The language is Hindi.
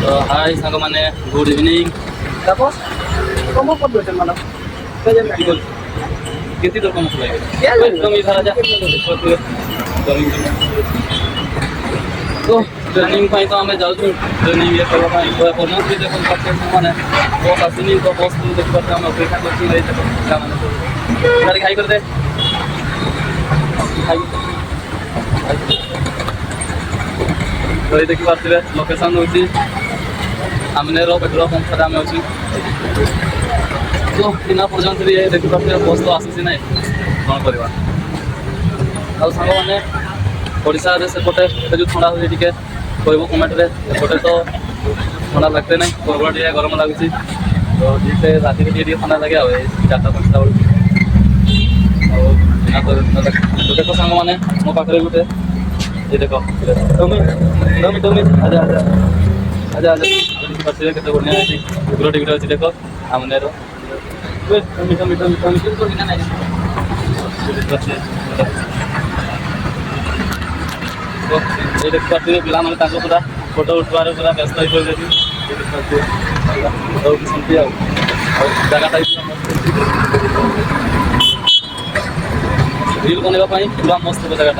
तो हाय सांग मैंने good evening Tapos, kamu kok doon malam? Kaya na. कितनी दूर कौन सा Kaya लगेगा lang. तुम इधर आ जा तो ट्रेनिंग पाई तो हमें जाऊँ ट्रेनिंग ये करवा पाई तो करना भी देखो सबसे समान है वो आसनी तो बॉस तुम देख पाते हम अपेक्षा करते रहे थे क्या माने गाड़ी खाई कर दे तो ये देखी पाते लोकेशन होची हमने रो पेट्रोल पंप पर आमे होची तो इना पर्यंत भी ये देखी पाते बस तो आसी नहीं कौन करवा ଆଉ ସାଙ୍ଗମାନେ ଓଡ଼ିଶାରେ ସେପଟେ ଯେଉଁ ଥଣ୍ଡା ହେଉଛି ଟିକେ କହିବ କମେଣ୍ଟରେ ଏପଟେ ତ ଥଣ୍ଡା ଲାଗତେ ନାହିଁ ପ୍ରବଳ ଟିକେ ଗରମ ଲାଗୁଛି ତ ଟିକେ ରାତିରେ ଟିକେ ଥଣ୍ଡା ଲାଗେ ଆଉ ଏଇ 4ଟା 5ଟା ବେଳକୁ ଆଉ ତ ଦେଖ ସାଙ୍ଗମାନେ ମୋ ପାଖରେ ଗୋଟେ ଏ ଦେଖ ଟମି ଆଜା ଦେଖିପାରୁଥିବେ କେତେ ବଢ଼ିଆ ଅଛି ଉଗ୍ର ଟିକେ ଅଛି ଦେଖ ଆମନେର ये देखते पिलाने पूरा फोटो उठवार पूरा व्यस्त हो जगह रील बनवाई पूरा मस्त जगह